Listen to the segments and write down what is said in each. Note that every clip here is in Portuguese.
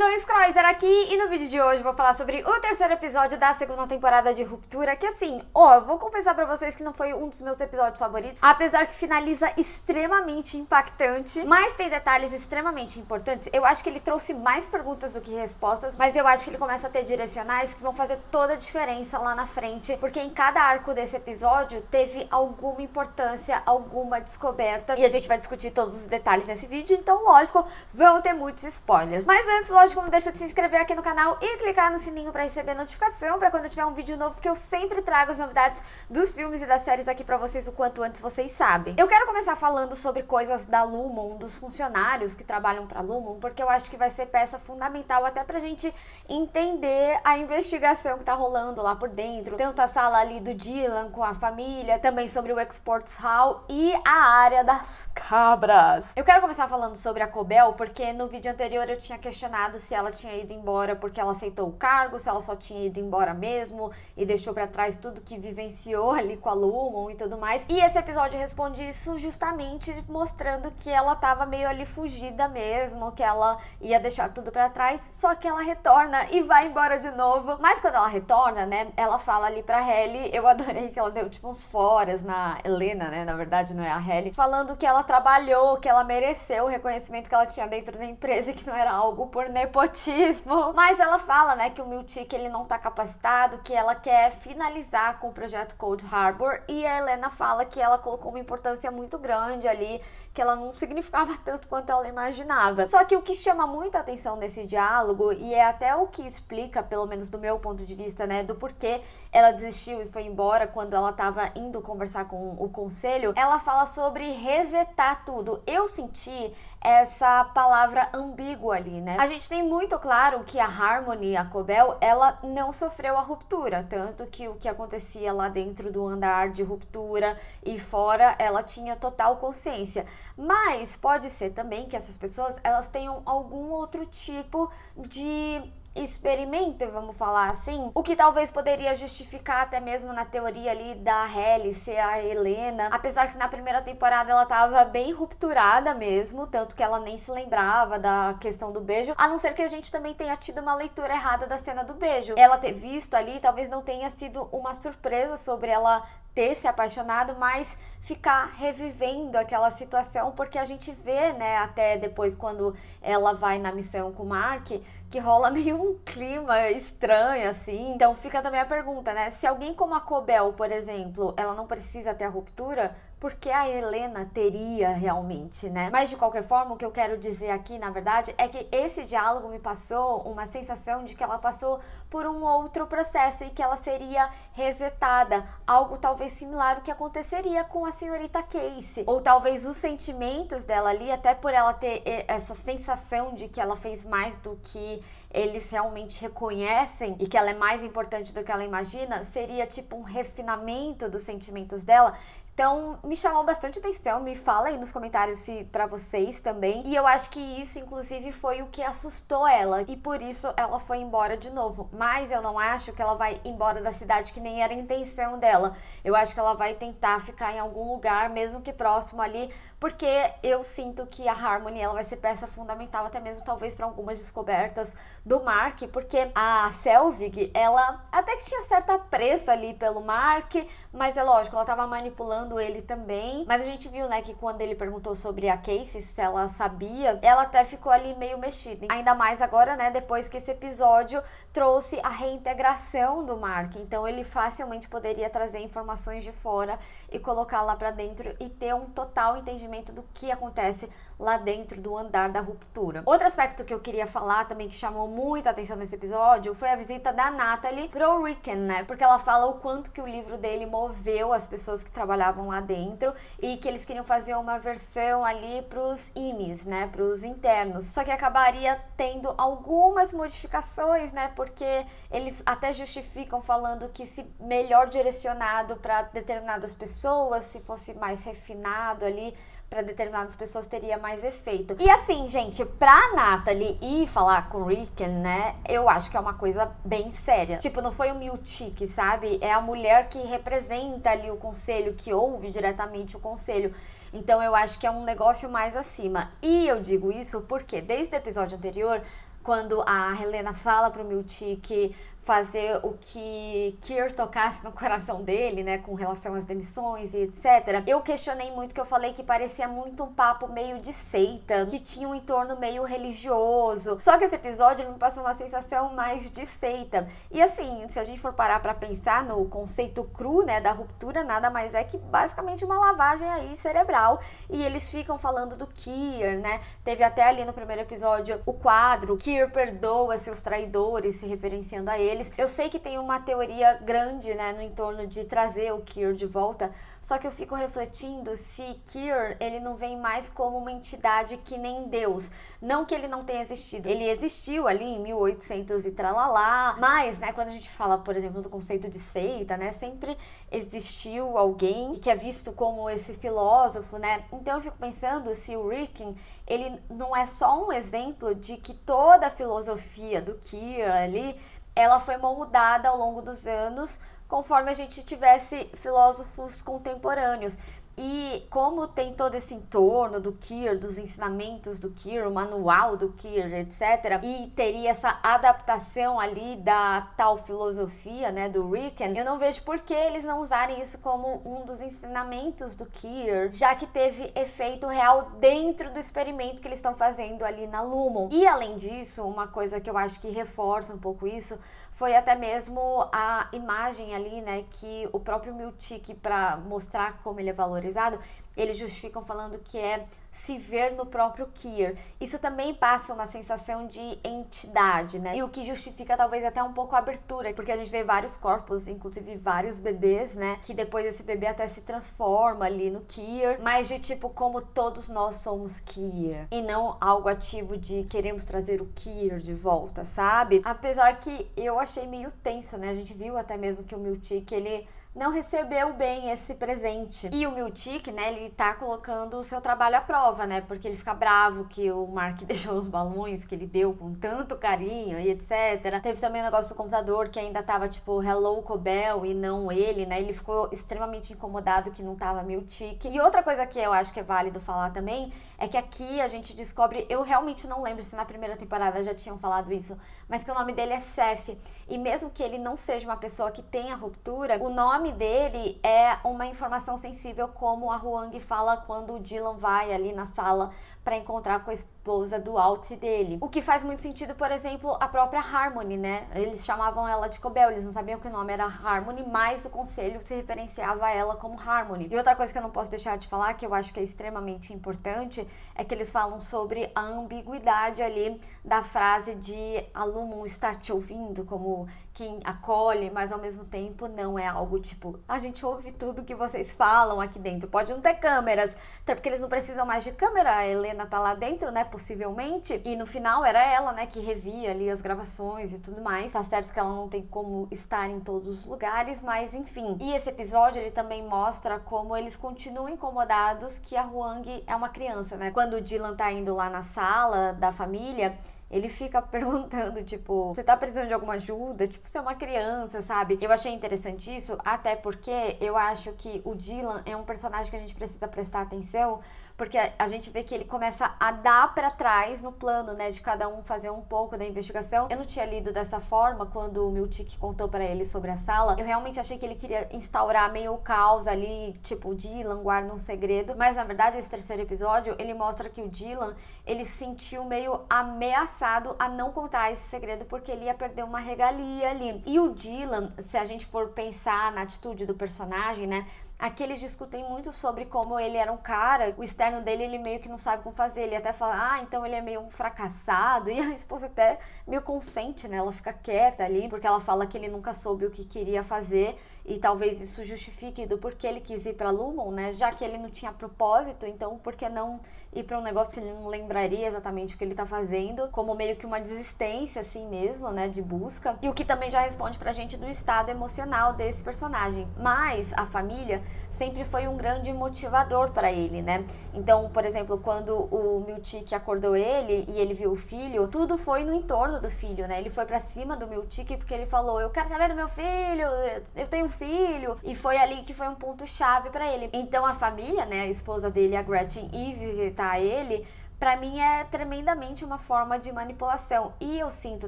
Luiz Kreuzer aqui e no vídeo de hoje eu vou falar sobre o terceiro episódio da segunda temporada de Ruptura, que assim, eu vou confessar pra vocês que não foi um dos meus episódios favoritos, apesar que finaliza extremamente impactante, mas tem detalhes extremamente importantes. Eu acho que ele trouxe mais perguntas do que respostas, mas eu acho que ele começa a ter direcionais que vão fazer toda a diferença lá na frente, porque em cada arco desse episódio teve alguma importância, alguma descoberta, e a gente vai discutir todos os detalhes nesse vídeo, então lógico, vão ter muitos spoilers. Mas antes, lógico, não deixa de se inscrever aqui no canal e clicar no sininho pra receber notificação pra quando eu tiver um vídeo novo, que eu sempre trago as novidades dos filmes e das séries aqui pra vocês o quanto antes vocês sabem. Eu quero começar falando sobre coisas da Lumon, dos funcionários que trabalham pra Lumon, porque eu acho que vai ser peça fundamental até pra gente entender a investigação que tá rolando lá por dentro. Tanto a sala ali do Dylan com a família, também sobre o Exports Hall e a área das cabras. Eu quero começar falando sobre a Cobell, porque no vídeo anterior eu tinha questionado se ela tinha ido embora porque ela aceitou o cargo, se ela só tinha ido embora mesmo e deixou pra trás tudo que vivenciou ali com a Lumon e tudo mais. E esse episódio responde isso justamente mostrando que ela tava meio ali fugida mesmo, que ela ia deixar tudo pra trás, só que ela retorna e vai embora de novo. Mas quando ela retorna, né, ela fala ali pra Halle, eu adorei que ela deu tipo uns foras na Helena, né, na verdade não é a Halle, falando que ela trabalhou, que ela mereceu o reconhecimento que ela tinha dentro da empresa, que não era algo por nepotismo. Mas ela fala, né, que o Miltic ele não tá capacitado, que ela quer finalizar com o projeto Cold Harbor, e a Helena fala que ela colocou uma importância muito grande ali, que ela não significava tanto quanto ela imaginava. Só que o que chama muita atenção nesse diálogo, e é até o que explica, pelo menos do meu ponto de vista, né, do porquê ela desistiu e foi embora quando ela tava indo conversar com o conselho, ela fala sobre resetar tudo. Eu senti essa palavra ambígua ali, né? A gente tem muito claro que a Harmony, a Cobell, ela não sofreu a ruptura, tanto que o que acontecia lá dentro do andar de ruptura e fora, ela tinha total consciência. Mas pode ser também que essas pessoas, elas tenham algum outro tipo de experimento, vamos falar assim, o que talvez poderia justificar até mesmo na teoria ali da Halle ser a Helena, apesar que na primeira temporada ela tava bem rupturada mesmo, tanto que ela nem se lembrava da questão do beijo, a não ser que a gente também tenha tido uma leitura errada da cena do beijo. Ela ter visto ali talvez não tenha sido uma surpresa sobre ela ter se apaixonado, mas ficar revivendo aquela situação, porque a gente vê, né, até depois quando ela vai na missão com o Mark, que rola meio um clima estranho, assim. Então fica também a pergunta, né, se alguém como a Cobell, por exemplo, ela não precisa ter a ruptura, por que a Helena teria realmente, né? Mas de qualquer forma, o que eu quero dizer aqui, na verdade, é que esse diálogo me passou uma sensação de que ela passou por um outro processo e que ela seria resetada, algo talvez similar ao que aconteceria com a senhorita Casey, ou talvez os sentimentos dela ali, até por ela ter essa sensação de que ela fez mais do que eles realmente reconhecem e que ela é mais importante do que ela imagina, seria tipo um refinamento dos sentimentos dela. Então, me chamou bastante atenção, me fala aí nos comentários se pra vocês também. E eu acho que isso, inclusive, foi o que assustou ela. E por isso ela foi embora de novo. Mas eu não acho que ela vai embora da cidade, que nem era a intenção dela. Eu acho que ela vai tentar ficar em algum lugar, mesmo que próximo ali, porque eu sinto que a Harmony, ela vai ser peça fundamental, até mesmo talvez para algumas descobertas do Mark, porque a Selvig, ela até que tinha certo apreço ali pelo Mark, mas é lógico, ela tava manipulando ele também. Mas a gente viu, né, que quando ele perguntou sobre a Casey, se ela sabia, ela até ficou ali meio mexida. Ainda mais agora, né, depois que esse episódio trouxe a reintegração do Mark. Então ele facilmente poderia trazer informações de fora e colocar lá pra dentro e ter um total entendimento do que acontece lá dentro do andar da ruptura. Outro aspecto que eu queria falar também, que chamou muita atenção nesse episódio, foi a visita da Natalie pro Rickon, né? Porque ela fala o quanto que o livro dele moveu as pessoas que trabalhavam lá dentro e que eles queriam fazer uma versão ali pros Innis, né? Pros internos. Só que acabaria tendo algumas modificações, né? Porque eles até justificam falando que se melhor direcionado para determinadas pessoas, se fosse mais refinado ali, para determinadas pessoas teria mais efeito. E assim, gente, pra Natalie ir falar com o Rickon, né, eu acho que é uma coisa bem séria. Tipo, não foi o Miltic, sabe? É a mulher que representa ali o conselho, que ouve diretamente o conselho. Então eu acho que é um negócio mais acima. E eu digo isso porque desde o episódio anterior, quando a Helena fala pro Miltic fazer o que Keir tocasse no coração dele, né, com relação às demissões e etc. Eu questionei muito, que eu falei que parecia muito um papo meio de seita, que tinha um entorno meio religioso. Só que esse episódio ele me passou uma sensação mais de seita. E assim, se a gente for parar pra pensar no conceito cru, né, da ruptura, nada mais é que basicamente uma lavagem aí cerebral. E eles ficam falando do Keir, né? Teve até ali no primeiro episódio o quadro Keir perdoa seus traidores, se referenciando a ele. Eu sei que tem uma teoria grande, né, no entorno de trazer o Keir de volta, só que eu fico refletindo se Keir, ele não vem mais como uma entidade que nem Deus. Não que ele não tenha existido. Ele existiu ali em 1800 e tralalá, mas, né, quando a gente fala, por exemplo, do conceito de seita, né, sempre existiu alguém que é visto como esse filósofo, né? Então eu fico pensando se o Rickon, ele não é só um exemplo de que toda a filosofia do Keir ali, ela foi moldada ao longo dos anos, conforme a gente tivesse filósofos contemporâneos. E como tem todo esse entorno do Keir, dos ensinamentos do Keir, o manual do Keir, etc. E teria essa adaptação ali da tal filosofia, né, do Rickon, eu não vejo por que eles não usarem isso como um dos ensinamentos do Keir, já que teve efeito real dentro do experimento que eles estão fazendo ali na Lumon. E além disso, uma coisa que eu acho que reforça um pouco isso, foi até mesmo a imagem ali, né, que o próprio Miltic, para mostrar como ele é valorizado, eles justificam falando que é se ver no próprio Keir. Isso também passa uma sensação de entidade, né? E o que justifica talvez até um pouco a abertura, porque a gente vê vários corpos, inclusive vários bebês, né? Que depois esse bebê até se transforma ali no Keir, mas de tipo como todos nós somos Keir, e não algo ativo de queremos trazer o Keir de volta, sabe? Apesar que eu achei meio tenso, né? A gente viu até mesmo que o Miltic, ele não recebeu bem esse presente. E o Miltic, né, ele tá colocando o seu trabalho à prova, né, porque ele fica bravo que o Mark deixou os balões que ele deu com tanto carinho e etc. Teve também o negócio do computador que ainda tava tipo Hello Cobel e não ele, né, ele ficou extremamente incomodado que não tava Miltic. E outra coisa que eu acho que é válido falar também é que aqui a gente descobre, eu realmente não lembro se na primeira temporada já tinham falado isso, mas que o nome dele é Seth. E mesmo que ele não seja uma pessoa que tenha ruptura, o nome dele é uma informação sensível, como a Huang fala quando o Dylan vai ali na sala para encontrar com a esposa do Alt dele. O que faz muito sentido, por exemplo, a própria Harmony, né? Eles chamavam ela de Cobel, eles não sabiam que o nome era Harmony, mas o conselho se referenciava a ela como Harmony. E outra coisa que eu não posso deixar de falar, que eu acho que é extremamente importante, é que eles falam sobre a ambiguidade ali da frase de a Lumon está te ouvindo, como quem acolhe, mas ao mesmo tempo não é algo tipo, a gente ouve tudo que vocês falam aqui dentro. Pode não ter câmeras, até porque eles não precisam mais de câmera, a Helena tá lá dentro, né, possivelmente, e no final era ela, né, que revia ali as gravações e tudo mais. Tá certo que ela não tem como estar em todos os lugares, mas enfim. E esse episódio, ele também mostra como eles continuam incomodados que a Huang é uma criança, né? Quando o Dylan tá indo lá na sala da família, ele fica perguntando, tipo, você tá precisando de alguma ajuda? Tipo, você é uma criança, sabe? Eu achei interessante isso, até porque eu acho que o Dylan é um personagem que a gente precisa prestar atenção, porque a gente vê que ele começa a dar pra trás no plano, né, de cada um fazer um pouco da investigação. Eu não tinha lido dessa forma quando o Miltic contou pra ele sobre a sala. Eu realmente achei que ele queria instaurar meio o caos ali, tipo, o Dylan guarda um segredo. Mas, na verdade, esse terceiro episódio, ele mostra que o Dylan, ele se sentiu meio ameaçado a não contar esse segredo, porque ele ia perder uma regalia ali. E o Dylan, se a gente for pensar na atitude do personagem, né, aqui eles discutem muito sobre como ele era um cara, o externo dele ele meio que não sabe como fazer, ele até fala, então ele é meio um fracassado, e a esposa até meio consente, né, ela fica quieta ali, porque ela fala que ele nunca soube o que queria fazer, e talvez isso justifique do porquê ele quis ir pra Lumon, né, já que ele não tinha propósito, então por que não ir pra um negócio que ele não lembraria exatamente o que ele tá fazendo, como meio que uma desistência assim mesmo, né, de busca, e o que também já responde pra gente do estado emocional desse personagem. Mas a família sempre foi um grande motivador para ele, né? Então, por exemplo, quando o Miltic acordou ele e ele viu o filho, tudo foi no entorno do filho, né? Ele foi pra cima do Miltic porque ele falou, eu quero saber do meu filho, eu tenho um filho, e foi ali que foi um ponto chave para ele. Então a família, né, a esposa dele, a Gretchen, ir visitar ele pra mim é tremendamente uma forma de manipulação. E eu sinto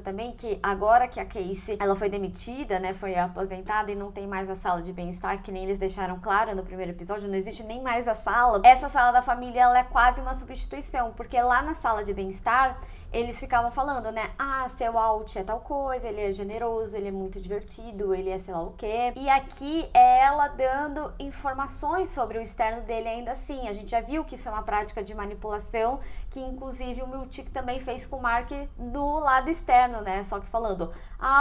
também que agora que a Casey, ela foi demitida, né, foi aposentada e não tem mais a sala de bem-estar, que nem eles deixaram claro no primeiro episódio, não existe nem mais a sala. Essa sala da família, ela é quase uma substituição, porque lá na sala de bem-estar, eles ficavam falando, né, seu Alt é tal coisa, ele é generoso, ele é muito divertido, ele é sei lá o quê. E aqui é ela dando informações sobre o externo dele ainda assim. A gente já viu que isso é uma prática de manipulação, que inclusive o Miltic também fez com o Mark no lado externo, né, só que falando,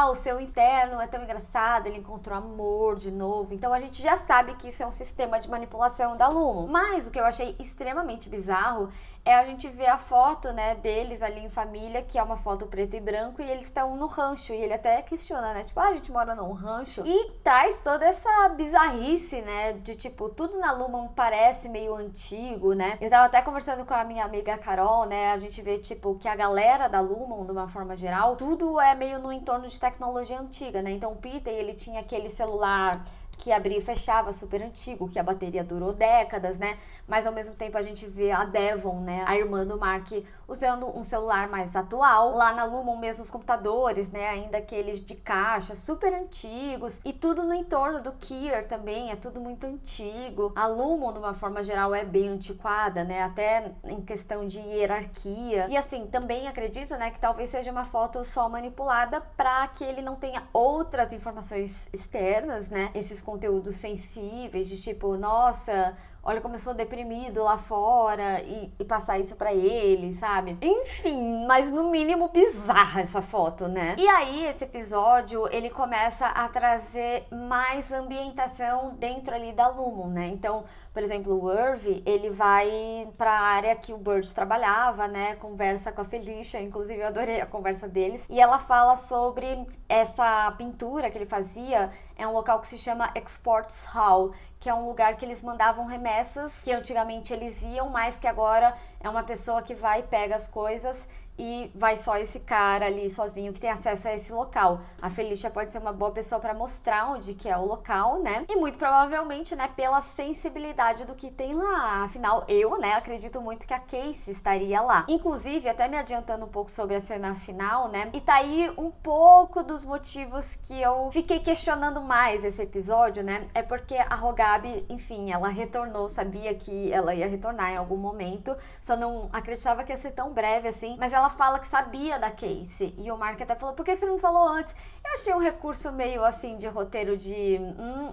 o seu externo é tão engraçado, ele encontrou amor de novo. Então a gente já sabe que isso é um sistema de manipulação da Lumon. Mas o que eu achei extremamente bizarro é a gente ver a foto, né, deles ali em família, que é uma foto preto e branco, e eles estão no rancho, e ele até questiona, né, tipo, a gente mora num rancho, e traz toda essa bizarrice, né, de tipo, tudo na Lumon parece meio antigo, né. Eu tava até conversando com a minha amiga Carol, né, a gente vê, tipo, que a galera da Lumon, de uma forma geral, tudo é meio no entorno de tecnologia antiga, né, então o Peter, ele tinha aquele celular que abria e fechava, super antigo, que a bateria durou décadas, né? Mas ao mesmo tempo a gente vê a Devon, né, a irmã do Mark, usando um celular mais atual. Lá na Lumon mesmo os computadores, né, ainda aqueles de caixa, super antigos. E tudo no entorno do Kier também, é tudo muito antigo. A Lumon, de uma forma geral, é bem antiquada, né, até em questão de hierarquia. E assim, também acredito, né, que talvez seja uma foto só manipulada para que ele não tenha outras informações externas, né, esses conteúdos sensíveis de tipo, nossa, olha como eu sou deprimido lá fora e passar isso pra ele, sabe? Enfim, mas no mínimo bizarra essa foto, né? E aí, esse episódio, ele começa a trazer mais ambientação dentro ali da Lumon, né? Então, por exemplo, o Irv, ele vai pra área que o Burt trabalhava, né? Conversa com a Felicia, inclusive eu adorei a conversa deles. E ela fala sobre essa pintura que ele fazia, é um local que se chama Exports Hall, que é um lugar que eles mandavam remessas, que antigamente eles iam, mas que agora é uma pessoa que vai e pega as coisas e vai só esse cara ali sozinho que tem acesso a esse local. A Felicia pode ser uma boa pessoa para mostrar onde que é o local, né? E muito provavelmente, né, pela sensibilidade do que tem lá. Afinal, eu, né, acredito muito que a Casey estaria lá. Inclusive, até me adiantando um pouco sobre a cena final, né? E tá aí um pouco dos motivos que eu fiquei questionando mais esse episódio, né? É porque a Rogabe, enfim, ela retornou, sabia que ela ia retornar em algum momento, só não acreditava que ia ser tão breve assim, mas ela fala que sabia da Casey, e o Mark até falou, por que você não falou antes? Eu achei um recurso meio assim de roteiro de,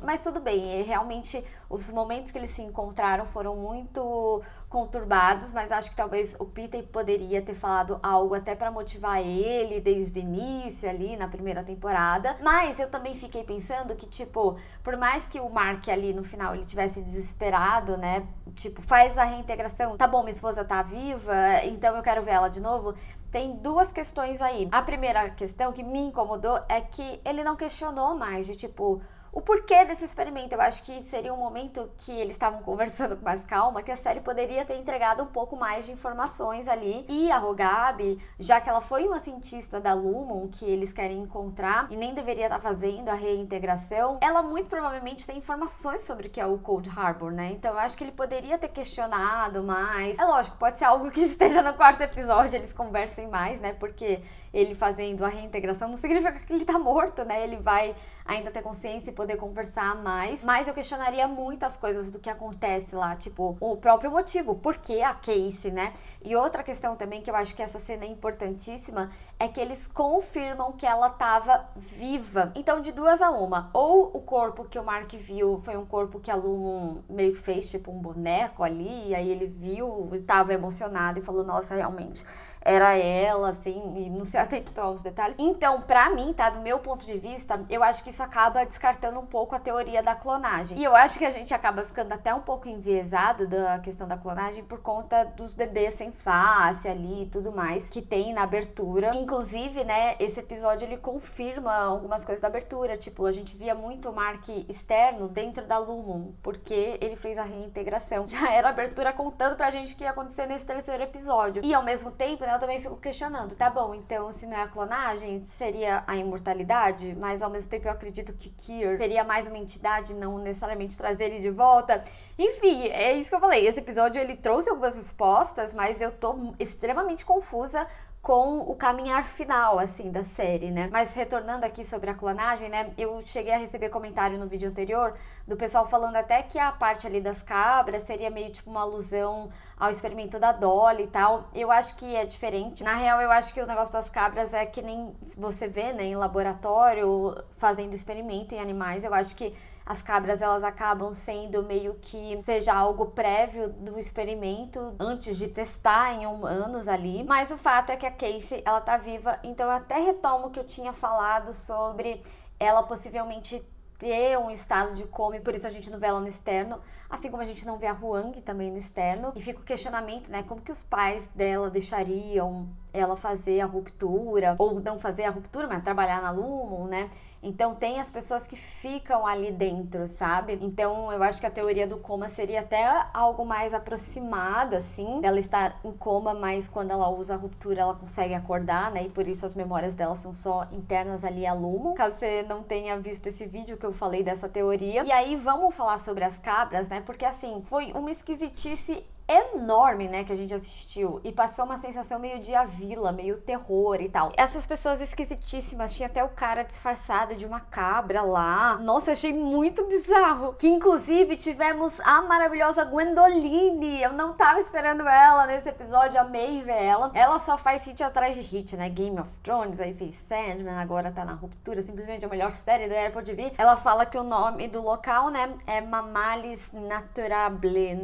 mas tudo bem, realmente os momentos que eles se encontraram foram muito conturbados, mas acho que talvez o Peter poderia ter falado algo até pra motivar ele desde o início ali na primeira temporada, mas eu também fiquei pensando que, tipo, por mais que o Mark ali no final ele tivesse desesperado, né, tipo, faz a reintegração, tá bom, minha esposa tá viva, então eu quero ver ela de novo. Tem duas questões aí. A primeira questão que me incomodou é que ele não questionou mais de, tipo, o porquê desse experimento. Eu acho que seria um momento que eles estavam conversando com mais calma, que a série poderia ter entregado um pouco mais de informações ali. E a Rogabe, já que ela foi uma cientista da Lumon que eles querem encontrar e nem deveria estar fazendo a reintegração, ela muito provavelmente tem informações sobre o que é o Cold Harbor, né? Então eu acho que ele poderia ter questionado mais. É lógico, pode ser algo que esteja no quarto episódio, eles conversem mais, né? Porque ele fazendo a reintegração não significa que ele tá morto, né? Ele vai ainda ter consciência e poder conversar mais. Mas eu questionaria muitas coisas do que acontece lá, tipo, o próprio motivo, por que a Casey, né? E outra questão também que eu acho que essa cena é importantíssima é que eles confirmam que ela tava viva. Então, de duas a uma, ou o corpo que o Mark viu foi um corpo que a Lumon meio que fez, tipo, um boneco ali, e aí ele viu e tava emocionado e falou, nossa, realmente era ela, assim, e não se atentou aos detalhes. Então, pra mim, tá, do meu ponto de vista, eu acho que isso acaba descartando um pouco a teoria da clonagem. E eu acho que a gente acaba ficando até um pouco enviesado da questão da clonagem por conta dos bebês sem face ali e tudo mais, que tem na abertura. Inclusive, né, esse episódio, ele confirma algumas coisas da abertura, tipo, a gente via muito o Mark externo dentro da Lumon, porque ele fez a reintegração. Já era a abertura contando pra gente o que ia acontecer nesse terceiro episódio. E, ao mesmo tempo, né, eu também fico questionando, tá bom, então se não é a clonagem, seria a imortalidade, mas ao mesmo tempo eu acredito que Kier seria mais uma entidade, não necessariamente trazer ele de volta. Enfim, é isso que eu falei, esse episódio ele trouxe algumas respostas, mas eu tô extremamente confusa com o caminhar final, assim, da série, né? Mas retornando aqui sobre a clonagem, né? Eu cheguei a receber comentário no vídeo anterior do pessoal falando até que a parte ali das cabras seria meio tipo uma alusão ao experimento da Dolly e tal. Eu acho que é diferente. Na real, eu acho que o negócio das cabras é que nem você vê, né, em laboratório, fazendo experimento em animais. Eu acho que as cabras, elas acabam sendo meio que seja algo prévio do experimento antes de testar em humanos ali. Mas o fato é que a Casey, ela tá viva, então eu até retomo o que eu tinha falado sobre ela possivelmente ter um estado de coma e por isso a gente não vê ela no externo, assim como a gente não vê a Huang também no externo. E fica o questionamento, né, como que os pais dela deixariam ela fazer a ruptura, ou não fazer a ruptura, mas trabalhar na Lumon, né? Então tem as pessoas que ficam ali dentro, sabe? Então eu acho que a teoria do coma seria até algo mais aproximado, assim, dela estar em coma, mas quando ela usa a ruptura ela consegue acordar, né? E por isso as memórias dela são só internas ali a Lumon. Caso você não tenha visto esse vídeo que eu falei dessa teoria. E aí vamos falar sobre as cabras, né? Porque assim, foi uma esquisitice enorme, né, que a gente assistiu e passou uma sensação meio de A Vila, meio terror e tal. Essas pessoas esquisitíssimas, tinha até o cara disfarçado de uma cabra lá. Nossa, eu achei muito bizarro. Que inclusive tivemos a maravilhosa Gwendoline. Eu não tava esperando ela nesse episódio, amei ver ela. Ela só faz hit atrás de hit, né? Game of Thrones, aí fez Sandman, agora tá na Ruptura, simplesmente a melhor série da Apple TV. Ela fala que o nome do local, né, é Mammalis Naturable,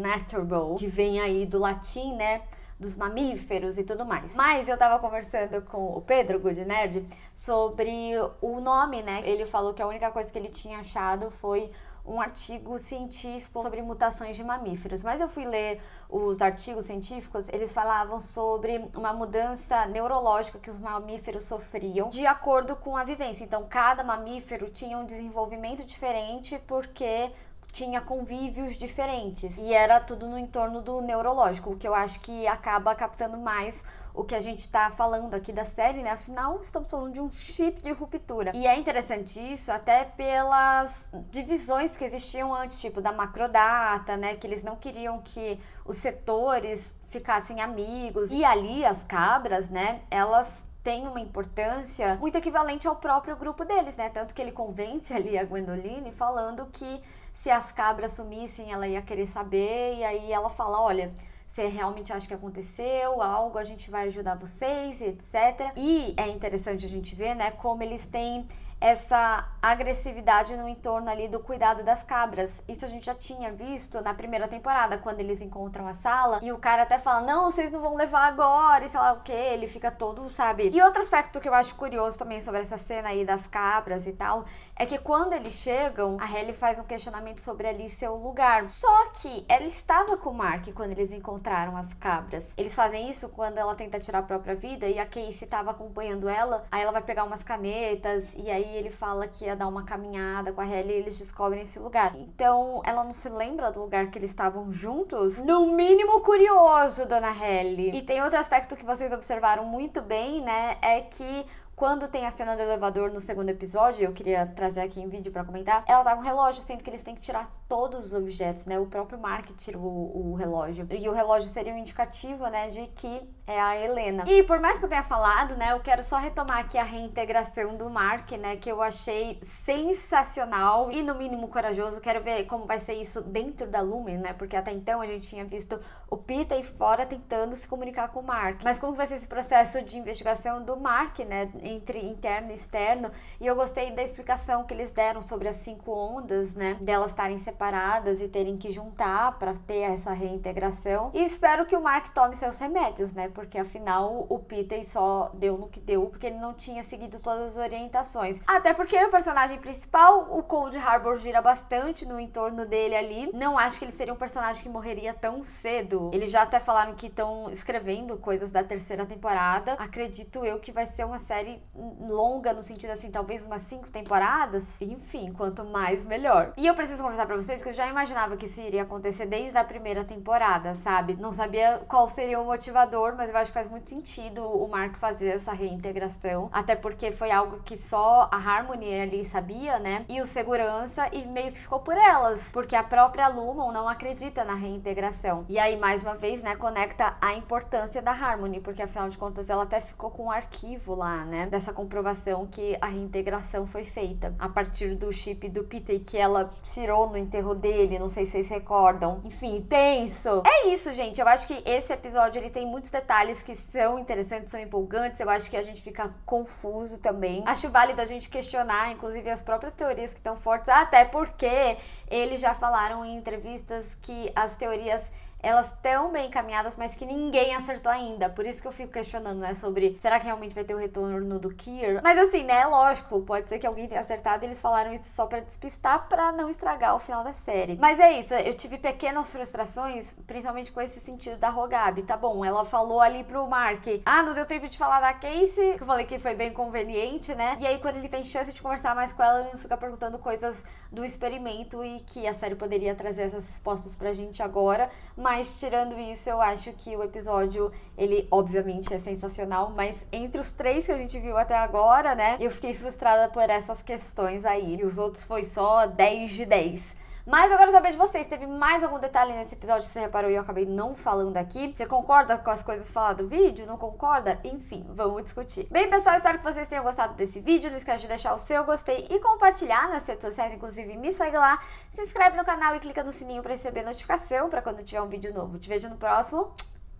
que vem aí do latim, né, dos mamíferos e tudo mais. Mas eu tava conversando com o Pedro, Good Nerd, sobre o nome, né? Ele falou que a única coisa que ele tinha achado foi um artigo científico sobre mutações de mamíferos. Mas eu fui ler os artigos científicos, eles falavam sobre uma mudança neurológica que os mamíferos sofriam de acordo com a vivência. Então, cada mamífero tinha um desenvolvimento diferente porque tinha convívios diferentes e era tudo no entorno do neurológico, o que eu acho que acaba captando mais o que a gente tá falando aqui da série, né? Afinal, estamos falando de um chip de ruptura. E é interessante isso até pelas divisões que existiam antes, tipo da macrodata, né? Que eles não queriam que os setores ficassem amigos. E ali as cabras, né? Elas tem uma importância muito equivalente ao próprio grupo deles, né? Tanto que ele convence ali a Gwendoline falando que se as cabras sumissem, ela ia querer saber, e aí ela fala, olha, você realmente acha que aconteceu algo, a gente vai ajudar vocês, etc. E é interessante a gente ver, né, como eles têm essa agressividade no entorno ali do cuidado das cabras. Isso a gente já tinha visto na primeira temporada, quando eles encontram a Sala, e o cara até fala, não, vocês não vão levar agora, e sei lá o que, ele fica todo, sabe? E outro aspecto que eu acho curioso também sobre essa cena aí das cabras e tal, é que quando eles chegam, a Hailey faz um questionamento sobre ali seu lugar. Só que ela estava com o Mark quando eles encontraram as cabras. Eles fazem isso quando ela tenta tirar a própria vida, e a Casey estava acompanhando ela, aí ela vai pegar umas canetas, e aí ele fala que ia dar uma caminhada com a Hailey e eles descobrem esse lugar. Então, ela não se lembra do lugar que eles estavam juntos? No mínimo curioso, dona Hailey. E tem outro aspecto que vocês observaram muito bem, né? É que quando tem a cena do elevador no segundo episódio, eu queria trazer aqui em vídeo pra comentar, ela tá com um relógio, sendo que eles têm que tirar todos os objetos, né? O próprio Mark tira o relógio. E o relógio seria um indicativo, né, de que é a Helena. E por mais que eu tenha falado, né, eu quero só retomar aqui a reintegração do Mark, né, que eu achei sensacional e no mínimo corajoso. Quero ver como vai ser isso dentro da Lumen, né, porque até então a gente tinha visto o Peter aí fora tentando se comunicar com o Mark. Mas como vai ser esse processo de investigação do Mark, né, entre interno e externo? E eu gostei da explicação que eles deram sobre as 5 ondas, né, delas estarem separadas e terem que juntar para ter essa reintegração. E espero que o Mark tome seus remédios, né, porque afinal o Peter só deu no que deu porque ele não tinha seguido todas as orientações. Até porque o personagem principal, o Cold Harbor, gira bastante no entorno dele ali. Não acho que ele seria um personagem que morreria tão cedo. Eles já até falaram que estão escrevendo coisas da 3ª temporada. Acredito eu que vai ser uma série longa, no sentido assim, talvez umas 5 temporadas. Enfim, quanto mais, melhor. E eu preciso conversar pra vocês que eu já imaginava que isso iria acontecer desde a primeira temporada, sabe? Não sabia qual seria o motivador, mas mas eu acho que faz muito sentido o Mark fazer essa reintegração, até porque foi algo que só a Harmony ali sabia, né? E o segurança, e meio que ficou por elas, porque a própria Lumon não acredita na reintegração. E aí, mais uma vez, né, conecta a importância da Harmony, porque afinal de contas ela até ficou com um arquivo lá, né, dessa comprovação que a reintegração foi feita a partir do chip do Peter que ela tirou no enterro dele, não sei se vocês recordam. Enfim, tenso. É isso, gente. Eu acho que esse episódio ele tem muitos detalhes que são interessantes, são empolgantes. Eu acho que a gente fica confuso também. Acho válido a gente questionar, inclusive, as próprias teorias que estão fortes, até porque eles já falaram em entrevistas que as teorias elas estão bem encaminhadas, mas que ninguém acertou ainda. Por isso que eu fico questionando, né, sobre será que realmente vai ter o retorno do Kier? Mas assim, né, lógico, pode ser que alguém tenha acertado e eles falaram isso só pra despistar, pra não estragar o final da série. Mas é isso, eu tive pequenas frustrações, principalmente com esse sentido da Rogabi. Tá bom, ela falou ali pro Mark, não deu tempo de falar da Casey, que eu falei que foi bem conveniente, né? E aí quando ele tem chance de conversar mais com ela, ele não fica perguntando coisas do experimento e que a série poderia trazer essas respostas pra gente agora. Mas tirando isso, eu acho que o episódio, ele obviamente é sensacional, mas entre os 3 que a gente viu até agora, né, eu fiquei frustrada por essas questões aí, e os outros foi só 10 de 10. Mas eu quero saber de vocês, teve mais algum detalhe nesse episódio que você reparou e eu acabei não falando aqui? Você concorda com as coisas faladas do vídeo? Não concorda? Enfim, vamos discutir. Bem, pessoal, espero que vocês tenham gostado desse vídeo. Não esquece de deixar o seu gostei e compartilhar nas redes sociais, inclusive me segue lá. Se inscreve no canal e clica no sininho para receber notificação para quando tiver um vídeo novo. Te vejo no próximo.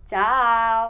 Tchau!